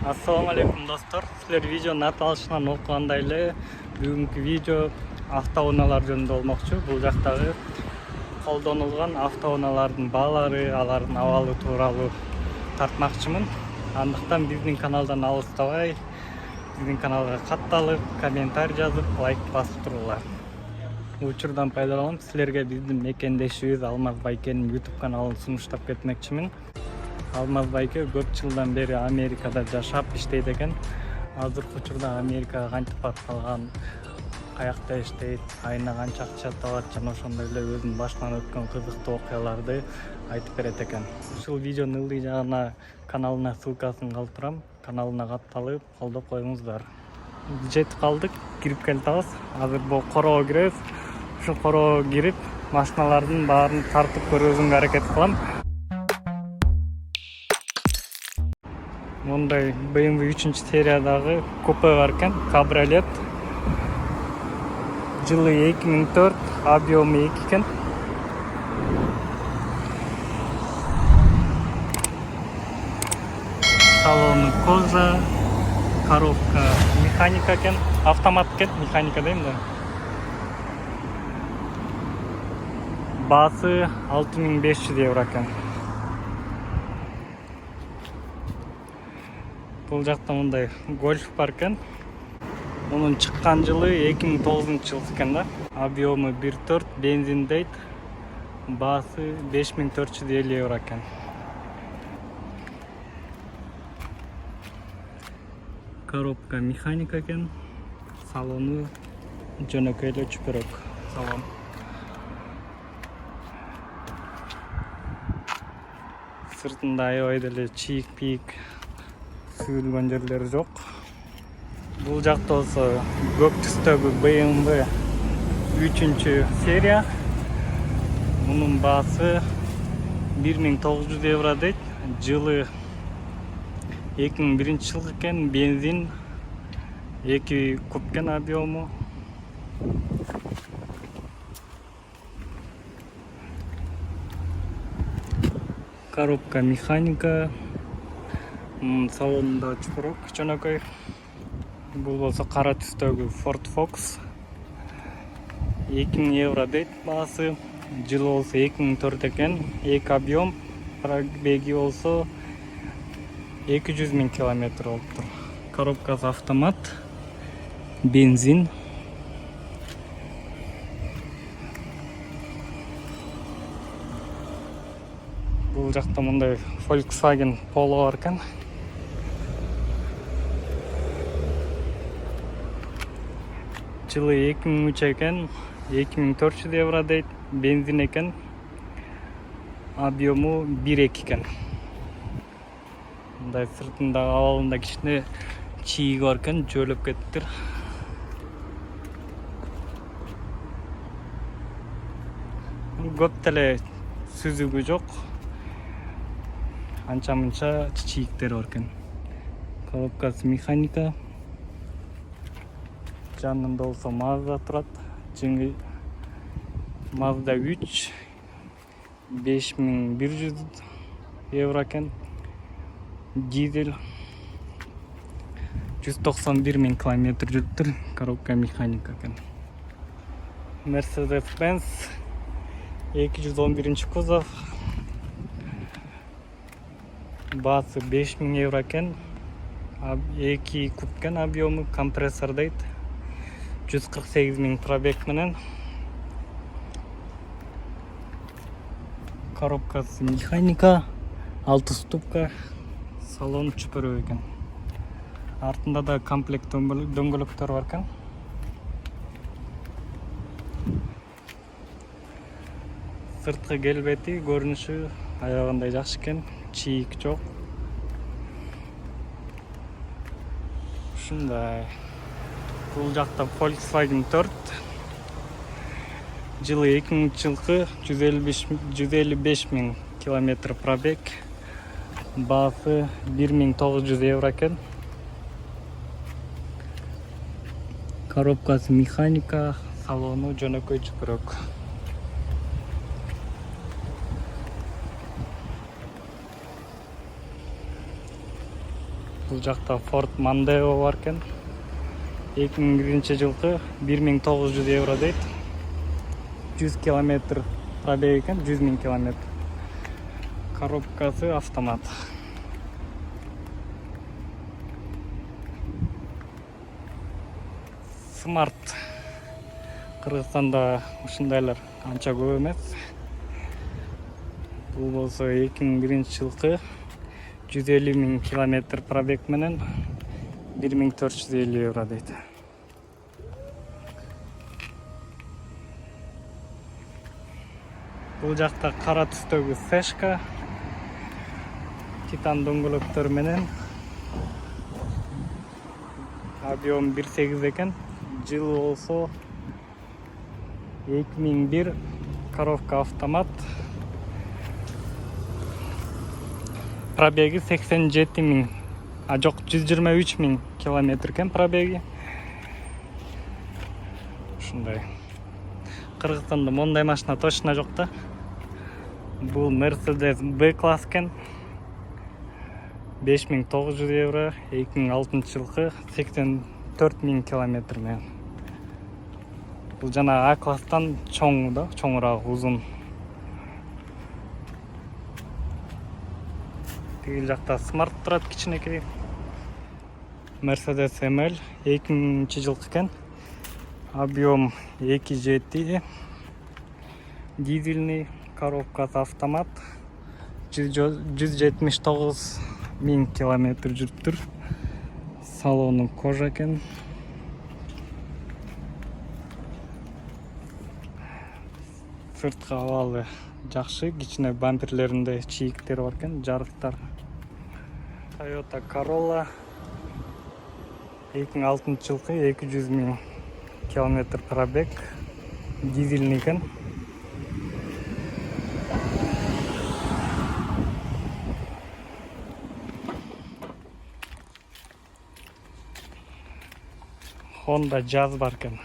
Assalamu alaikum dostlar. Sizler videonun atalışından okugандай эле бүгүнкү видео автоунаалар жөнүндө болмокчу. Бул жактагы колдонулган автоунаалардын баалары, алардын абалы тууралуу тартмакчымын. Андыктан биздин каналдан алыстабай, биздин каналга катталып, комментарий жазып, лайк басып туруңлар. Учурдан пайдаланып силерге биздин мекендешибиз Алмаз Байкенин YouTube каналын сунуштап кетмекчимин. Алмаз Байке көп жылдан бери Америкада жашап иштейт экен. Азыркы учурда Америкага кантип барып калган, каякта иштейт, айына канча акча табат жана ошондой эле өзүнүн башынан өткөн кызыктуу окуяларды айтып берет экен. Ушул видеонун ылдый жагына каналына ссылкасын калтырам. Каналына катталып, колдоп коюңуздар. Жетип калдык, кирип келатабыз. Азыр бул короо киребиз. Ушул короо кирип, машиналардын баарын тартып көрүүгө аракет кылам. Мындай BMW 3-сериядагы купе бар экен, кабриолет. Жылы 2004, объемы 2 экен. Салону кожа, коробка механика экен, автомат экен, механика дейм да. Баасы 6500 евро экен. Бул жакта мындай гольф бар экен. Мунун чыккан жылы 2009-жыл экен да. Объемы 1.4, бензин дейт. Баасы 5450 евро экен. Коробка механика экен. Салону жөнөкөй эле чүпөрөк салон. Сыртында аябай деле чийик-пийик сүйүлгөн жерлери жок. Бул жакта болсо көк түстөгү BMW 3-серия. Мунун баасы 1900 евро дейт. Жылы 2001-жыл экен, бензин 2 куб экен объему. Коробка механика. Салонунда чүпөрөк жөнөкөй. Бул болсо кара түстөгү Ford Focus. 2000 евро дейт баасы. Жылы болсо 2004 экен. 2 объем. Пробеги болсо 200 000 километр болуптур. Коробкасы автомат. Бензин. Бул жакта мындай Volkswagen Polo бар экен. Жылы 2003 экен, 2400 евро дейт, бензин экен, объему 1.2 экен. Мындай сыртында абалында кичине чийиги бар экен, жөөлөп кетиптир. Көп деле сүзүгү жок. Анча-мынча чийиктер бар экен. Коробкасы механика. Жанында болсо Mazda турат. Mazda 3 5100 евро экен. Дизель 191 000 километр жүрүптүр. Коробка механика экен. Mercedes-Benz 211 кузов. Баасы 5000 евро экен. 2 куб экен объему, компрессор дейт. 148 000 пробег менен. Коробкасы механика, 6 ступка, салон чүпөрөк экен. Артында да комплект дөңгөлөктөр бар экен. Сырткы келбети, көрүнүшү аябагандай жакшы экен, чийик жок. Ушундай. Бул жакта Volkswagen 4. Жылы 2000-жылкы 155 000 километр пробег. Баасы 1900 евро экен. Коробкасы механика, салону жөнөкөй чүпөрөк. Бул жакта Ford Mondeo бар экен. 2001-жылкы 1900 евро дейт. 100 километр пробег экен, 100 000 километр. Коробкасы автомат. Smart. Кыргызстанда ушундайлар анча көп эмес. Бул болсо 2001-жылкы 150 000 километр пробег менен 1450 евро дейт. Бул жакта кара түстөгү Сешка титан дөңгөлөктөр менен объем 1.8 экен. Жылы болсо 2001 коробка автомат. Пробеги 87 000, а жок 123 000 километр экен пробеги. Ушундай. Кыргызстанда мондай машина точно жок да. Бул Mercedes B-класс экен. 5900 евро, 2006-жылкы 84 000 километр менен. Бул жана А-класстан чоң да, чоңураак, узун. Тигил жакта Smart турат кичинекей. Mercedes ML 2000-жылкы экен. Объем 2.7, дизельный, коробкасы автомат. 179 000 километр жүрүптүр. Салону кожа экен. Сырткы абалы жакшы, кичине бамперлеринде чийиктер бар экен, жарыктар. Toyota Corolla 2006-жылкы 200 000 километр пробег, дизельный экен. Honda Jazz бар экен.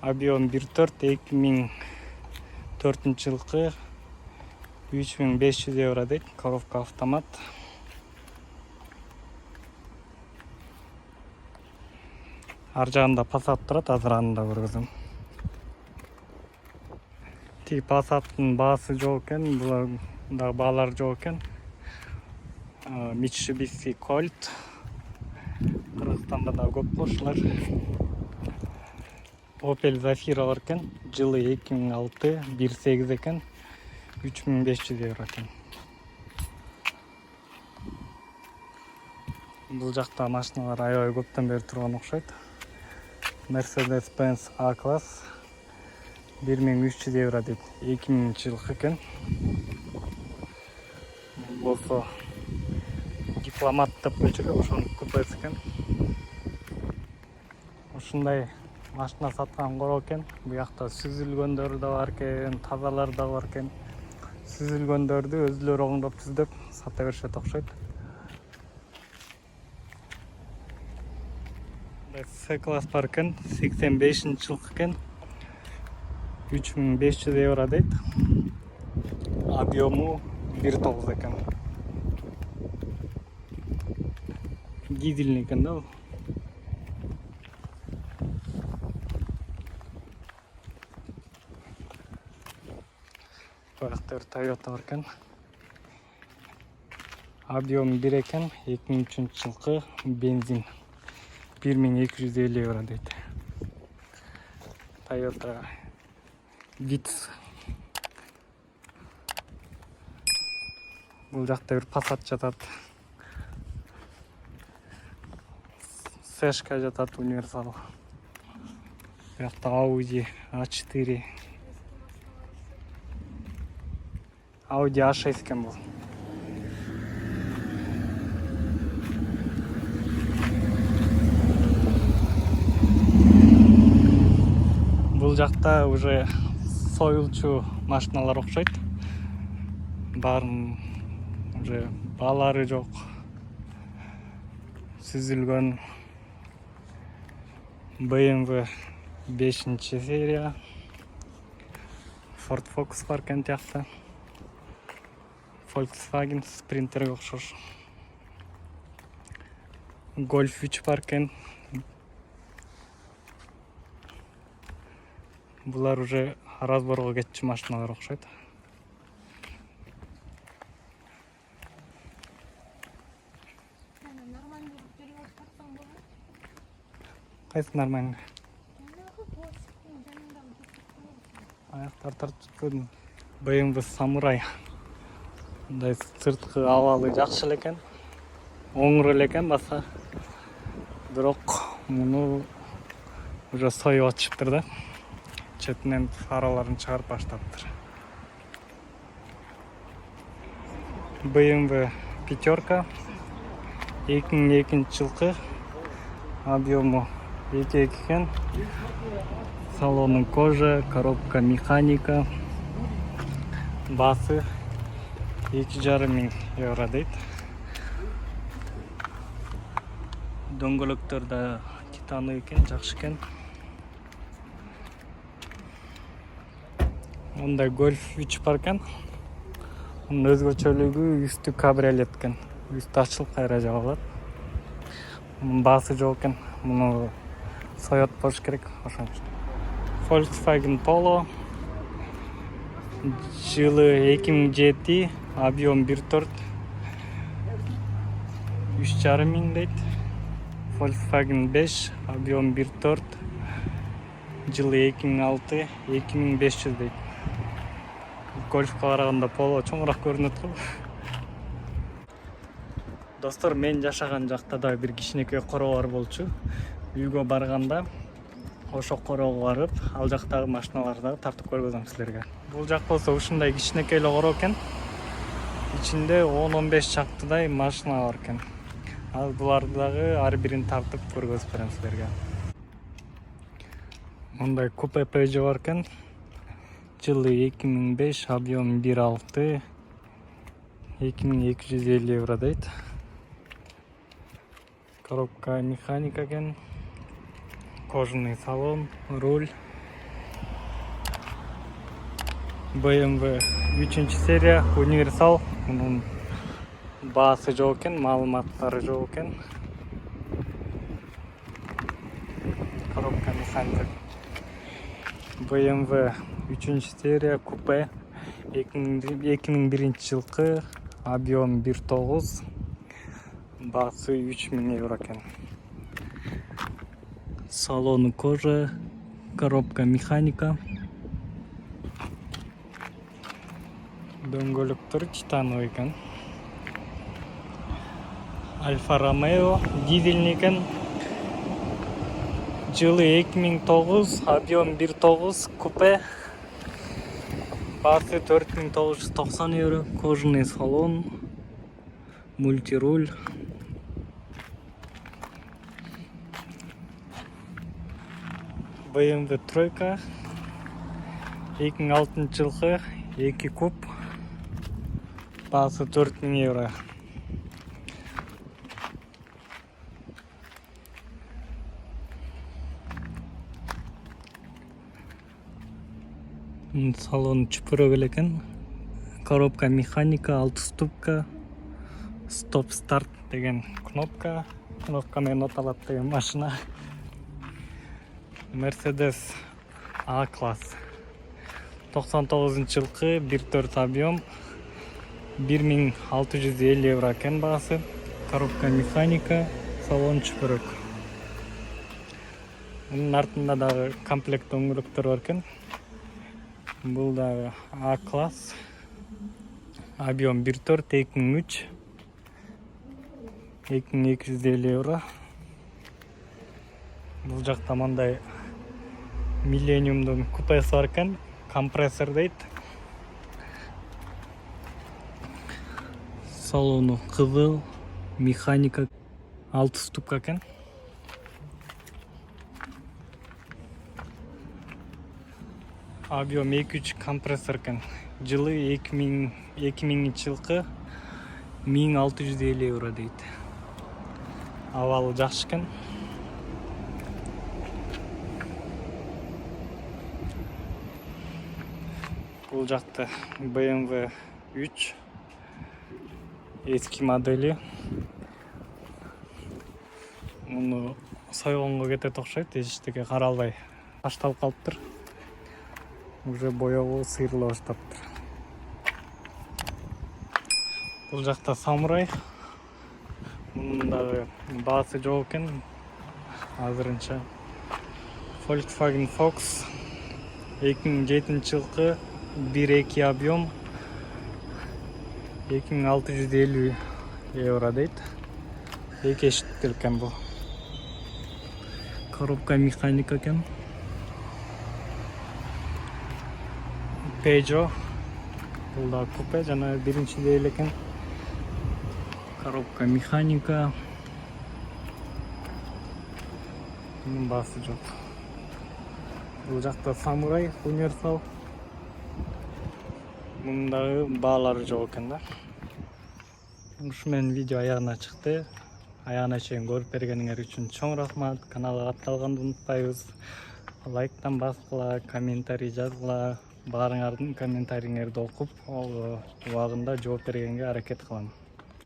Объем 1.4, 2004-жылкы 3500 евро дейт, коробка автомат. Ар жагында Passat турат, азыр аны да көргөзөм. Тиги Passat'тын баасы жок экен, булар да баалар жок экен. Mitsubishi Colt. Кыргызстанда да көп ушулар. Opel Zafira бар экен, жылы 2006, 1.8 экен, 3500 евро экен. Бул жакта машиналар аябай көптөн бери турган окшойт. Mercedes-Benz A-класс 1300 евро дейт, 2000-жылкы экен. Болсо дипломат деп көчүрөт, ошонун купеси экен. Ушундай машина саткан короо экен. Бу жакта сүзүлгөндөр да бар экен, тазалар да бар экен. Сүзүлгөндөрдү өзүлөрү оңдоп түздөп сата беришет окшойт. C-класс бар экен, 85-жылкы экен. 3500 евро дейт. Объему 1.9 экен. Дизельный экен да. Бактар Toyota бар экен. Объем 1 экен, 2003-жылкы бензин 1250 евро дейт. Toyota Vitz. Бул жакта бир Passat жатат. Сешка жатат, универсал. Бу жакта Audi A4. Audi A6 экен бул. Бул жакта уже союлчу машиналар окшойт. Баарын уже баалары жок. Сүзүлгөн BMW 5-серия. Ford Focus бар экен тиякта. Volkswagen Sprinter'e окшош. Golf 3 бар экен. Булар уже разборго кетчү машиналар окшойт. Кайсы нормально? Аяктар тартып BMW Samurai. Мындай сырткы абалы жакшы эле экен. Оңур эле экен баса. Бирок муну уже союп атышыптыр да. Четинен фараларын чыгарып баштаптыр. BMW пятерка 2002 жылкы, объему 2 экен. Салону кожа, коробка механика. Басы 2,5 миң евро дейт. Дөңгөлөктөр да титаны экен, жакшы экен. Мындай Golf 3 бар экен. Мунун өзгөчөлүгү үстү кабриолет экен. Үстү ачылып кайра жабылат. Мунун баасы жок экен. Муну соёт болуш керек, ошончо. Volkswagen Polo жылы 2007, объем 1.4, 3,5 миң дейт. Volkswagen 5, объем 1.4, жылы 2006, 2500 дейт. Golf'ка караганда Polo чоңураак көрүнөт го. Достор, мен жашаган жакта да бир кичинекей короо бар болчу. Үйгө барганда ошо короого барып, ал жактагы машиналарды тартып көргөзөм силерге. Бул жак болсо ушундай кичинекей эле короо экен. Ичинде 10-15 чактыдай машина бар экен. Ал буларды дагы ар бирин тартып көргөзүп берем силерге. Мындай купе Peugeot бар экен. Жылы 2005, объем 1.6, 2250 евро дейт. Коробка механика экен. Кожаный салон, руль. BMW 3 серия, универсал. Мунун баасы жок экен, маалыматтары жок экен. Коробка механика. BMW 3 серия, купе. 2001 жылкы, объем 1.9, баасы 3 миң евро экен. Салону кожа, коробка механика. Дөңгөлөктөр титановый экен. Альфа Ромео дизельный экен. Жылы 2009, объем 1.9, купе. Баасы 4990 евро. Кожаный салон, мультируль. BMW тройка 2006 жылкы, 2 куб, баасы 4000 евро. Салон чүпүрөк эле экен. Коробка механика, 6 ступка, стоп-старт деген кнопка. Кнопка менен оталат деген машина. Mercedes A класс 99 жылкы, 1.4 объем, 1650 евро экен баасы. Коробка механика, салон чүпүрөк. Мунун артында дагы комплект дөңгөлөктөр бар экен. Бул дагы A класс, объем 1.4, 2003, 2250 евро. Бул жакта мындай Millennium'дун купеси бар экен, компрессор дейт. Салону кызыл, механика, 6 ступка экен. Объем 2.3 компрессор экен. Жылы 2000 жылкы, 1650 евро дейт. Абалы жакшы экен. Бул жакта BMW 3, эски модели. Муну сойгонго кетет окшойт, эчтеке каралбай ташталып калыптыр. Уже боёгу сыйрыла баштаптыр. Бул жакта самурай. Мунун дагы баасы жок экен азырынча. Volkswagen Fox 2007-жылкы 1.2 объем 2650 евро дейт. Эки эшиктер экен бул. Коробка механика экен. Peugeot. Бул да купе жана биринчидей эле экен. Коробка механика. Мунун баасы жок. Бул жакта самурай универсал. Мунун дагы баалары жок экен да. Ушу менен видео аягына чыкты. Аягына чейин көрүп бергениңер үчүн чоң рахмат. Каналга катталганды унутпайбыз. Лайктан баскыла, комментарий жазгыла. Баарыңардын комментариңерди окуп, убагында жооп бергенге аракет кылам.